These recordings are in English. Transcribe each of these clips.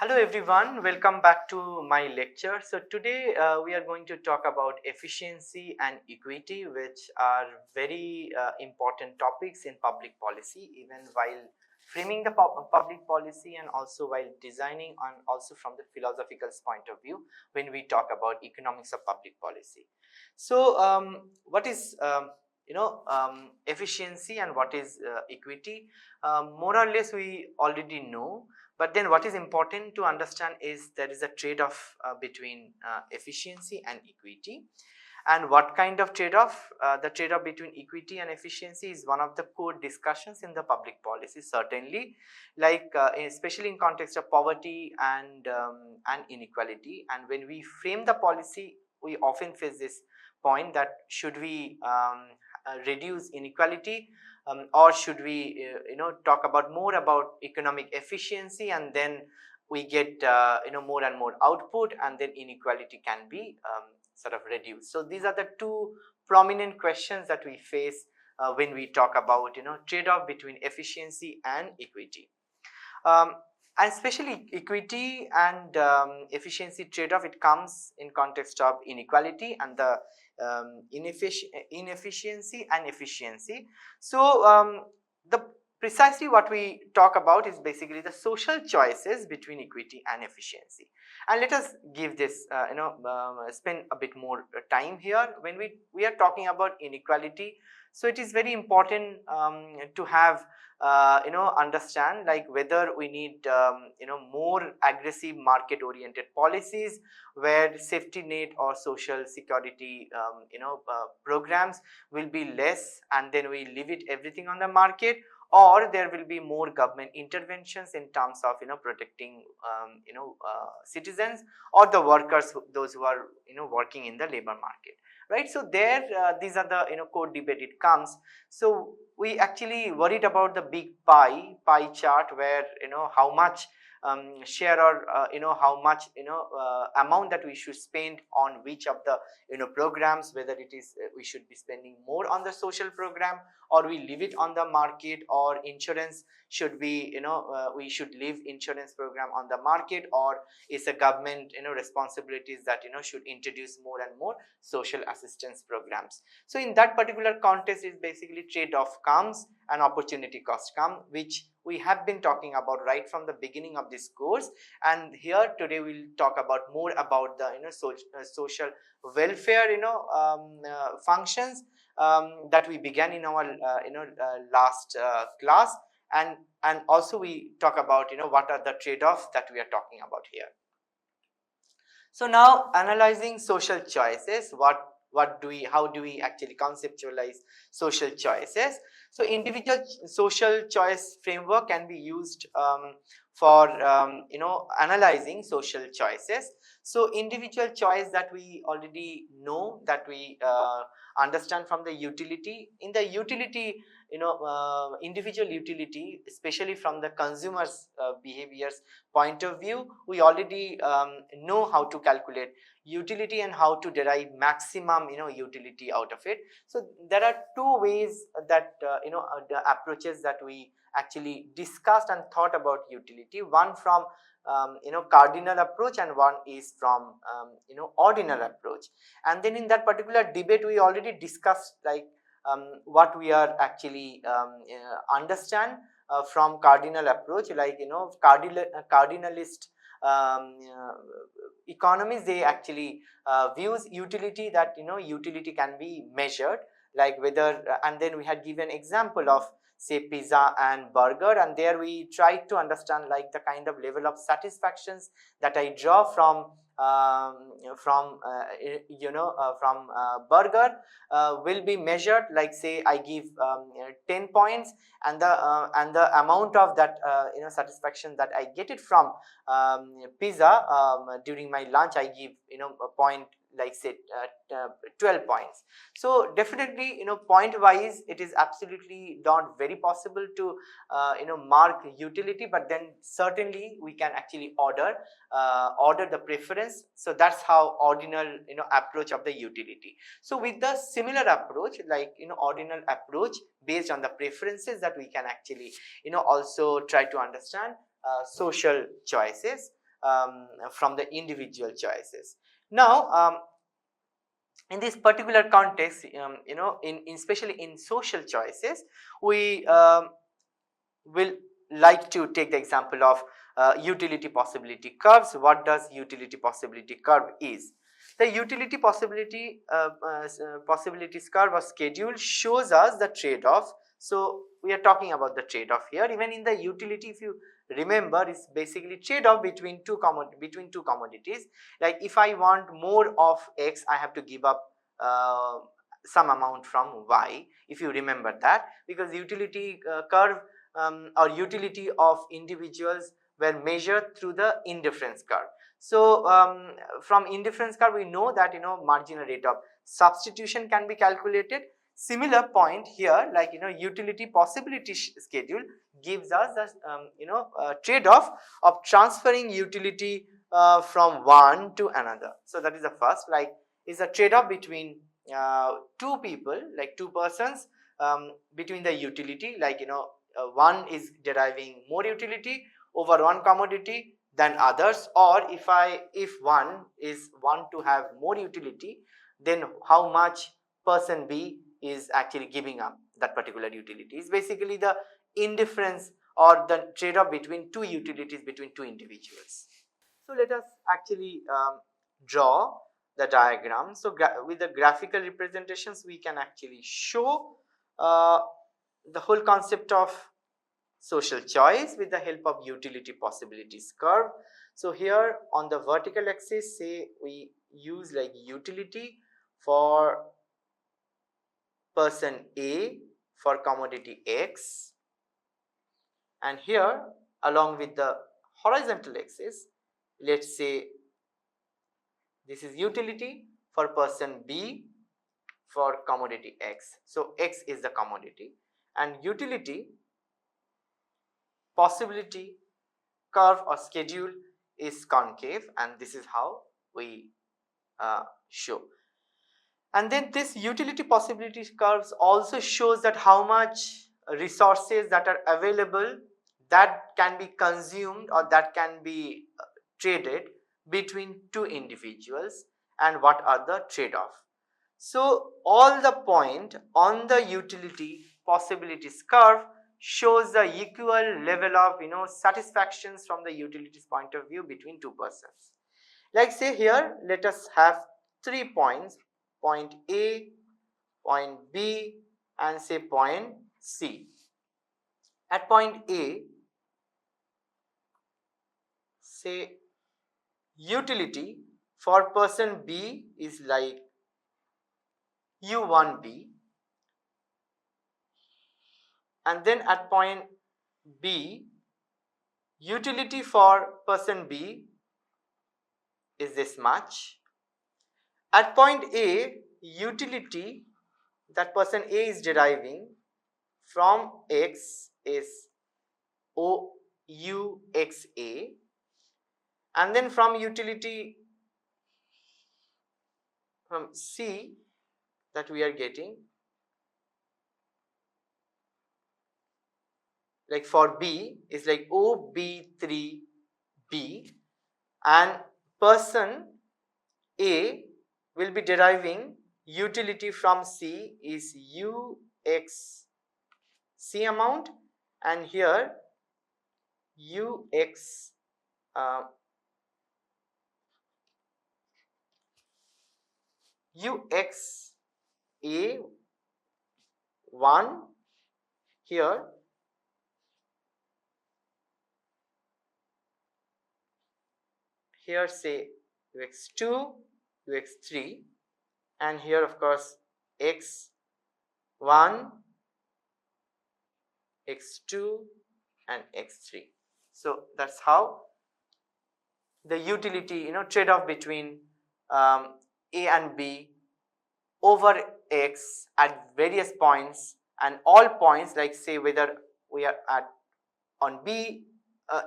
Hello everyone, welcome back to my lecture. So today we are going to talk about efficiency and equity, which are very important topics in public policy, even while framing the public policy and also while designing and also from the philosophical point of view when we talk about economics of public policy. So what is efficiency and what is equity? More or less we already know, but then what is important to understand is there is a trade-off between efficiency and equity. And what kind of trade-off? The trade-off between equity and efficiency is one of the core discussions in the public policy, certainly, like especially in context of poverty and inequality. And when we frame the policy, we often face this point that should we reduce inequality, or should we talk about more about economic efficiency, and then we get more and more output, and then inequality can be sort of reduced. So these are the two prominent questions that we face when we talk about trade-off between efficiency and equity. And especially equity and efficiency trade-off, it comes in context of inequality and the inefficiency and efficiency. So the precisely what we talk about is basically the social choices between equity and efficiency. And let us give this spend a bit more time here when we are talking about inequality. So it is very important to have understand like whether we need more aggressive market oriented policies where safety net or social security programs will be less, and then we leave it everything on the market, or there will be more government interventions in terms of protecting citizens or the workers, those who are working in the labor market, right? So there these are the core debate it comes. So we actually worried about the big pie chart where how much share or how much amount that we should spend on which of the programs, whether it is we should be spending more on the social program, or we leave it on the market, or insurance should be we should leave insurance program on the market, or is a government responsibilities that should introduce more and more social assistance programs. So in that particular context is basically trade-off comes and opportunity cost come, which we have been talking about right from the beginning of this course. And here today we'll talk about more about the social welfare functions that we began in our last class, and also we talk about what are the trade-offs that we are talking about here. So now analyzing social choices, how do we actually conceptualize social choices? So individual social choice framework can be used for analyzing social choices. So individual choice that we already know, that we understand from the utility. In the utility, individual utility, especially from the consumer's behaviors point of view, we already know how to calculate utility and how to derive maximum utility out of it. So there are two ways that the approaches that we actually discussed and thought about utility. One from cardinal approach, and one is from ordinal approach. And then in that particular debate we already discussed like what we are actually understand from cardinal approach, like cardinalist economists, they actually views utility, that utility can be measured, like whether and then we had given example of say pizza and burger, and there we tried to understand like the kind of level of satisfactions that I draw from burger will be measured, like say I give 10 points, and the amount of that satisfaction that I get it from pizza during my lunch, I give a point, like say 12 points. So definitely point wise it is absolutely not very possible to mark utility, but then certainly we can actually order the preference. So that's how ordinal approach of the utility. So with the similar approach, like ordinal approach based on the preferences, that we can actually also try to understand social choices. from the individual choices. Now, in this particular context, in especially in social choices, we will like to take the example of utility possibility curves. What does utility possibility curve is? The utility possibilities curve or schedule shows us the trade-off. So we are talking about the trade-off here. Even in the utility, if you remember, it's basically trade-off between two commodities. Like if I want more of X, I have to give up some amount from Y, if you remember that, because utility curve or utility of individuals were measured through the indifference curve. So from indifference curve, we know that marginal rate of substitution can be calculated. Similar point here, like utility possibility schedule gives us the trade-off of transferring utility from one to another. So that is the first, like is a trade-off between two people, like two persons, between the utility, like one is deriving more utility over one commodity than others, or if one is want to have more utility, then how much person B is actually giving up that particular utility. Is basically the indifference or the trade-off between two utilities between two individuals. So let us actually draw the diagram. So with the graphical representations, we can actually show the whole concept of social choice with the help of utility possibilities curve. So here on the vertical axis, say we use like utility for person A for commodity X, and here along with the horizontal axis, let's say this is utility for person B for commodity X. So X is the commodity, and utility possibility curve or schedule is concave, and this is how we show. And then this utility possibility curves also shows that how much resources that are available that can be consumed or that can be traded between two individuals, and what are the trade-off. So all the point on the utility possibilities curve shows the equal level of satisfactions from the utilities point of view between two persons. Like say here, let us have 3 points, point A, point B, and say point C. At point A, say utility for person B is like U1B, and then at point B, utility for person B is this much. At point A, utility that person A is deriving from X is OUXA, and then from utility from C that we are getting, like for B is like OB3B, and person A will be deriving utility from C is UXC amount, and here UX UXA1 here, say UX2, UX3, and here of course X1, X2 and X3. So that's how the utility trade-off between A and B over X at various points, and all points, like say whether we are at on B,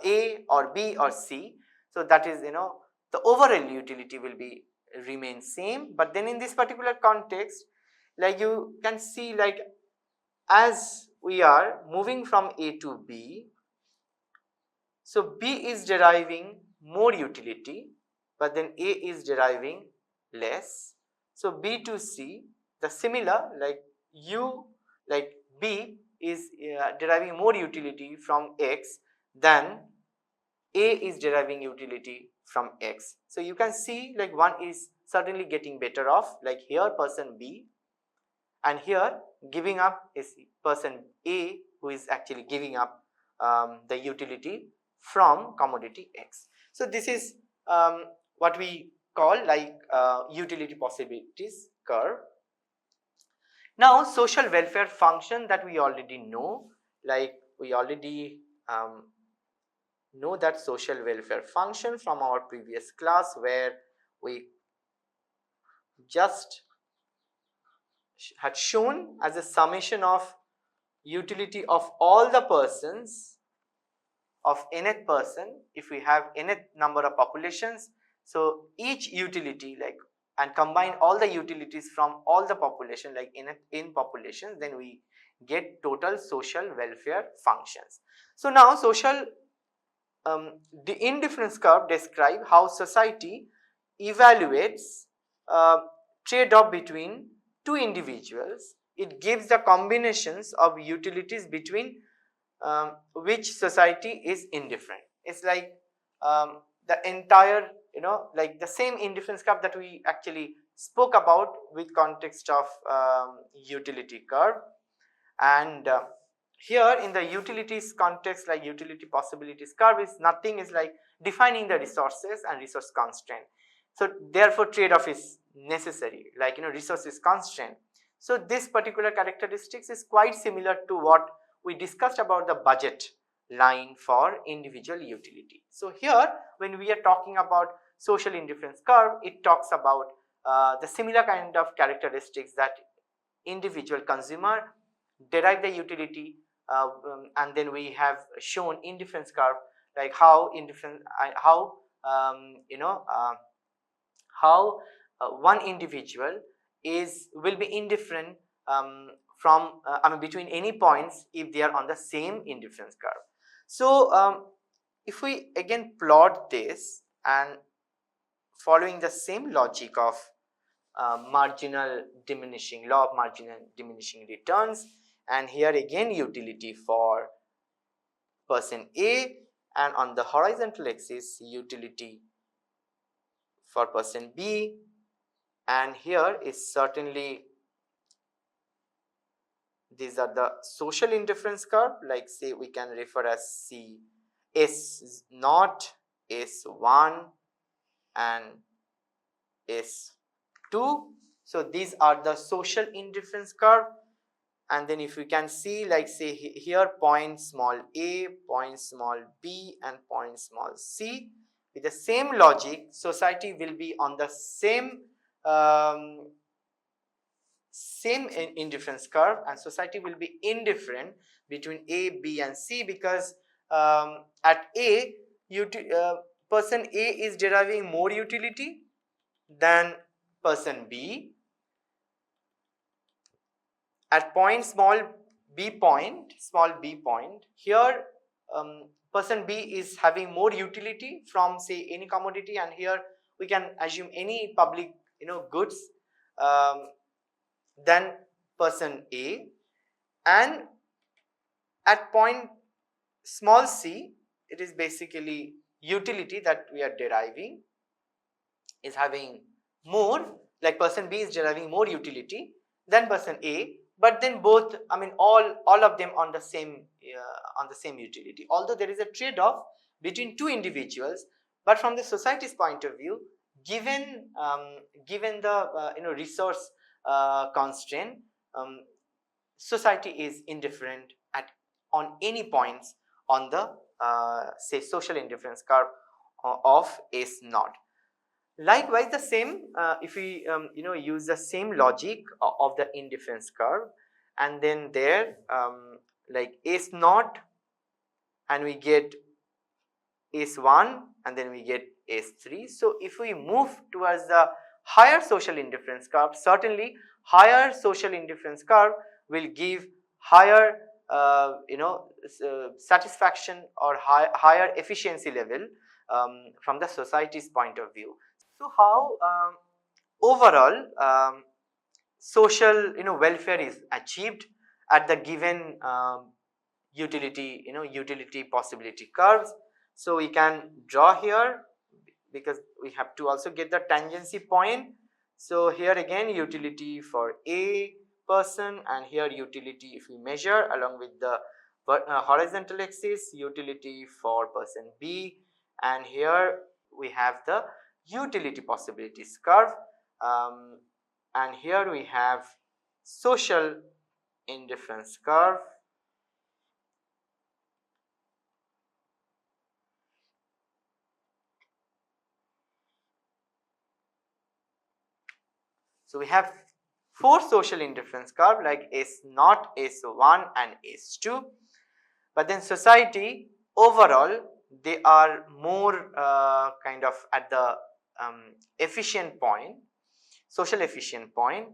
A or B or C. So that is the overall utility will be remain same, but then in this particular context, like you can see, like as we are moving from A to B, So B is deriving more utility, but then A is deriving less. So B to C, the similar, like like B is deriving more utility from X than A is deriving utility from X. So you can see like one is certainly getting better off, like here person B, and here giving up is person A, who is actually giving up the utility from commodity X. So this is what we call like utility possibilities curve. Now social welfare function that we already know, like we already know that social welfare function from our previous class, where we just had shown as a summation of utility of all the persons of nth person. If we have nth number of populations, so each utility, like, and combine all the utilities from all the population, like in populations, then we get total social welfare functions. So now social the indifference curve describe how society evaluates trade-off between two individuals. It gives the combinations of utilities between which society is indifferent. It's like the entire, like the same indifference curve that we actually spoke about with context of utility curve. And here in the utilities context, like utility possibilities curve is nothing, is like defining the resources and resource constraint. So therefore trade-off is necessary, like resource is constraint. So this particular characteristics is quite similar to what we discussed about the budget line for individual utility. So here when we are talking about social indifference curve, it talks about the similar kind of characteristics, that individual consumer derive the utility, and then we have shown indifference curve, like how indifferent, how one individual will be indifferent from between any points if they are on the same indifference curve. So if we again plot this and following the same logic of marginal diminishing, law of marginal diminishing returns, and here again utility for person A, and on the horizontal axis utility for person B, and here is certainly these are the social indifference curve, like say we can refer as C S naught, S1 and S2. So these are the social indifference curve. And then if we can see, like say here point small a, point small b, and point small c, with the same logic society will be on the same indifference curve, and society will be indifferent between a, b and c, because at a person A is deriving more utility than person B. At point small b point, here person B is having more utility from say any commodity, and here we can assume any public goods than person A. And at point small c, it is basically utility that we are deriving is having more, like person B is deriving more utility than person A, but then both, all of them on the same utility, although there is a trade-off between two individuals. But from the society's point of view, given the resource constraint, society is indifferent on any points on the say social indifference curve of S naught. Likewise, the same if we use the same logic of the indifference curve, and then there like S naught, and we get S1, and then we get S3. So if we move towards the higher social indifference curve, certainly higher social indifference curve will give higher satisfaction or higher efficiency level from the society's point of view. So how overall social welfare is achieved at the given utility possibility curves. So we can draw here, because we have to also get the tangency point. So here again utility for a person, and here utility, if we measure along with the horizontal axis, utility for person B, and here we have the utility possibilities curve, and here we have social indifference curve. So we have 4 social indifference curve like S0, S1 and S2. But then society overall, they are more kind of at the efficient point, social efficient point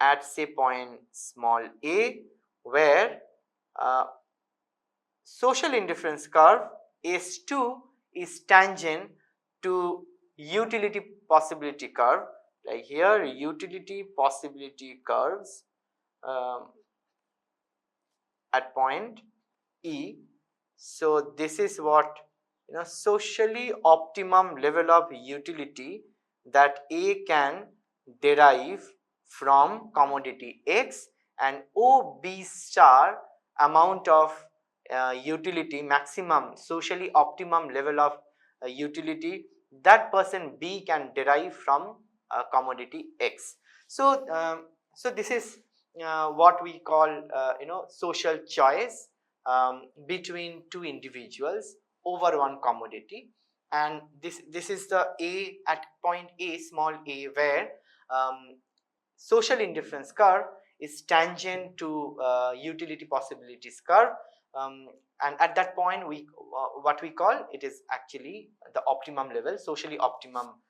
at say point small a, where social indifference curve S2 is tangent to utility possibility curve. Like here utility possibility curves at point E. So this is what socially optimum level of utility that A can derive from commodity X, and OB star amount of utility, maximum socially optimum level of utility that person B can derive from commodity X. So so this is what we call social choice between two individuals over one commodity. And this is the A at point A, small a, where social indifference curve is tangent to utility possibilities curve, and at that point we what we call it is actually the optimum level, socially optimum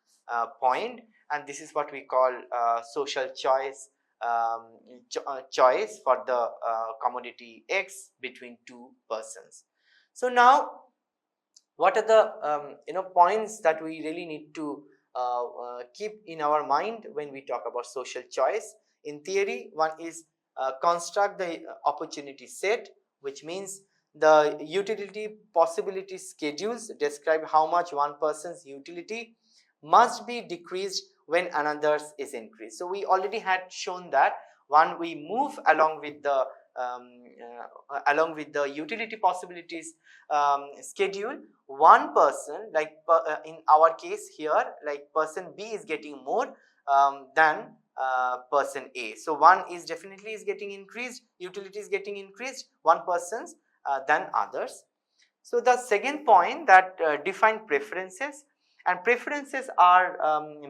point, and this is what we call social choice, choice for the commodity X between two persons. So now what are the points that we really need to keep in our mind when we talk about social choice? In theory, one is construct the opportunity set, which means the utility possibility schedules describe how much one person's utility must be decreased when another's is increased. So we already had shown that when we move along with the utility possibilities schedule, one person, like in our case here, like person B is getting more than person A. So one is definitely is getting increased, utility is getting increased, one person's than others. So the second point, that define preferences, and preferences are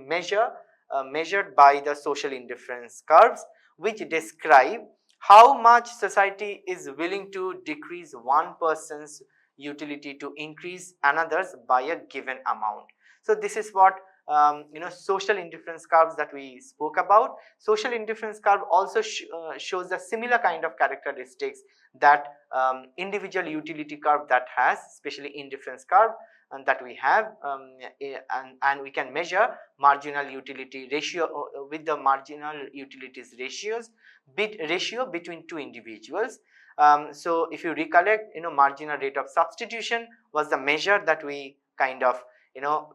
measured by the social indifference curves, which describe how much society is willing to decrease one person's utility to increase another's by a given amount. So this is what social indifference curves that we spoke about. Social indifference curve also shows the similar kind of characteristics that individual utility curve that has, especially indifference curve, and that we have, and we can measure marginal utility ratio with the marginal utilities ratio between two individuals. So if you recollect, marginal rate of substitution was the measure that we kind of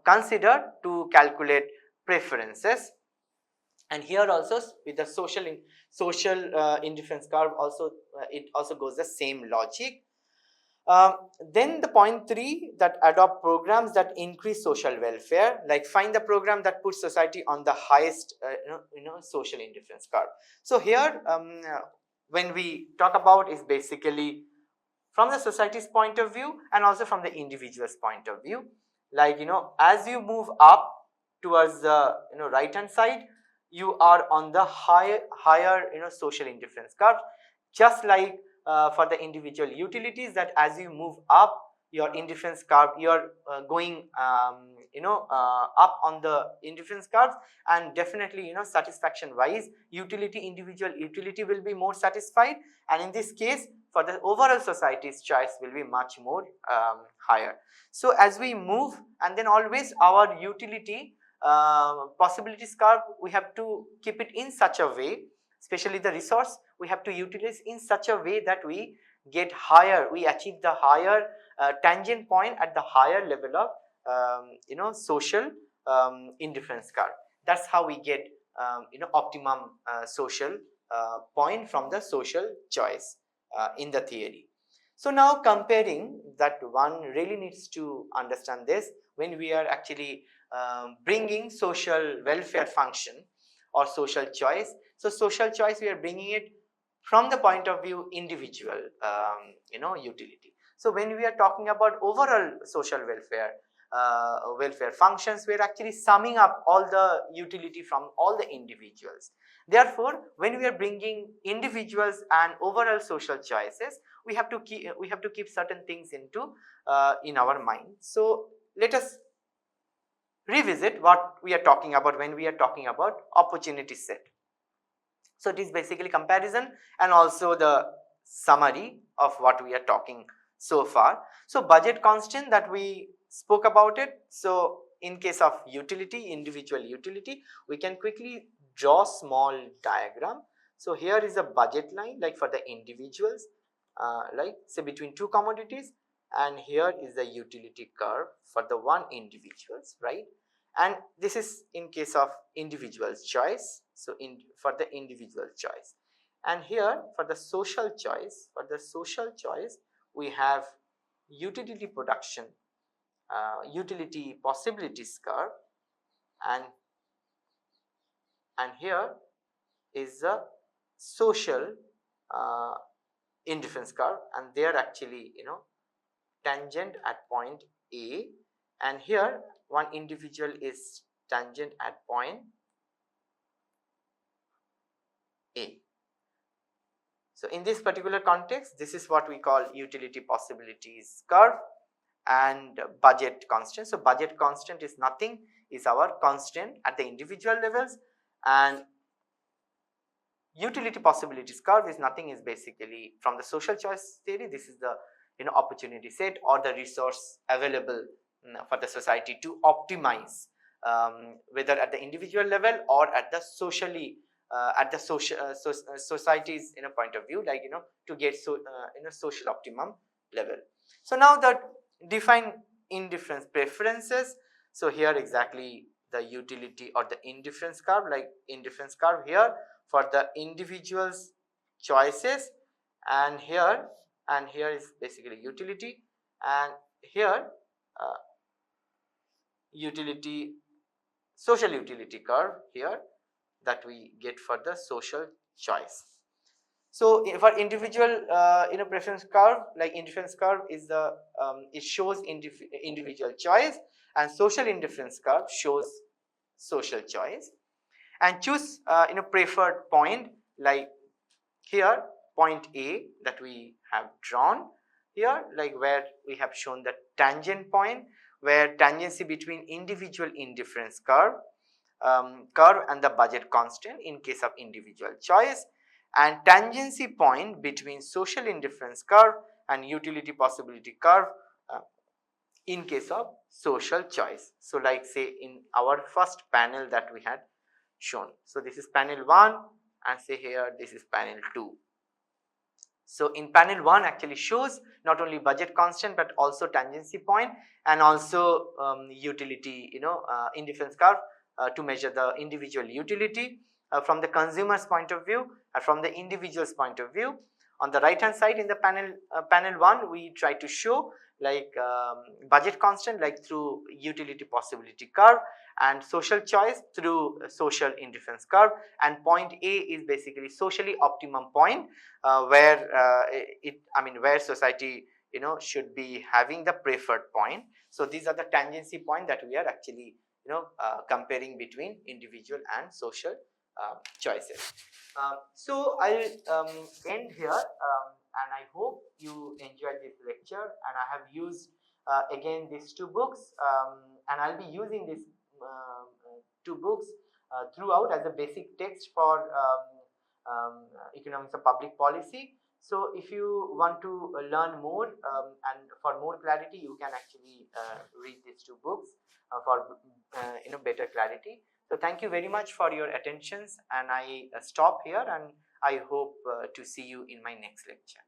consider to calculate preferences. And here also with the social indifference curve also, it also goes the same logic. Then the point 3, that adopt programs that increase social welfare, like find the program that puts society on the highest social indifference curve. So here when we talk about is basically from the society's point of view and also from the individual's point of view. Like as you move up towards the right hand side, you are on the higher social indifference curve, just like for the individual utilities, that as you move up your indifference curve, you are going up on the indifference curves, and definitely satisfaction wise, individual utility will be more satisfied. And in this case, for the overall society's choice will be much more higher. So as we move, and then always our utility possibilities curve, we have to keep it in such a way, especially the resource, we have to utilize in such a way that we get higher, we achieve the higher tangent point at the higher level of social indifference curve. That's how we get optimum social point from the social choice in the theory. So now comparing that, one really needs to understand this when we are actually bringing social welfare function or social choice. So social choice, we are bringing it from the point of view individual utility. So when we are talking about overall social welfare functions, we are actually summing up all the utility from all the individuals. Therefore, when we are bringing individuals and overall social choices, we have to keep certain things into in our mind. So let us revisit what we are talking about when we are talking about opportunity set. So it is basically comparison and also the summary of what we are talking so far. So budget constant that we spoke about it. So in case of utility, individual utility, we can quickly draw small diagram. So here is a budget line, like for the individuals, like say between two commodities, and here is the utility curve for the one individuals, right? And this is in case of individual's choice. So for the individual choice, and here for the social choice, we have utility production, utility possibilities curve, and here is the social indifference curve, and they are actually tangent at point A, and here one individual is tangent at point A. So in this particular context, this is what we call utility possibilities curve and budget constant. So budget constant is nothing, is our constant at the individual levels, and utility possibilities curve is nothing, is basically from the social choice theory. This is the opportunity set or the resource available for the society to optimize, whether at the individual level or at the socially at the society's point of view, like to get social optimum level. So now that define indifference preferences. So here exactly the utility or the indifference curve, like indifference curve here for the individual's choices, and here is basically utility, and here utility, social utility curve here that we get for the social choice. So for individual preference curve, like indifference curve is the it shows individual choice, and social indifference curve shows social choice. And choose preferred point, like here point A that we have drawn here, like where we have shown the tangent point, where tangency between individual indifference curve and the budget constant in case of individual choice, and tangency point between social indifference curve and utility possibility curve in case of social choice. So like say in our first panel that we had shown, so this is panel 1, and say here this is panel 2. So in panel 1 actually shows not only budget constant but also tangency point and also utility indifference curve to measure the individual utility from the consumer's point of view and from the individual's point of view. On the right hand side in the panel 1, we try to show like budget constant like through utility possibility curve, and social choice through social indifference curve, and point A is basically socially optimum point where where society should be having the preferred point. So these are the tangency point that we are actually comparing between individual and social choices. So I'll end here, and I hope you enjoyed this lecture, and I have used again these two books, and I'll be using these two books throughout as a basic text for economics of public policy. So if you want to learn more and for more clarity, you can actually read these two books for better clarity. So thank you very much for your attentions, and I stop here, and I hope to see you in my next lecture.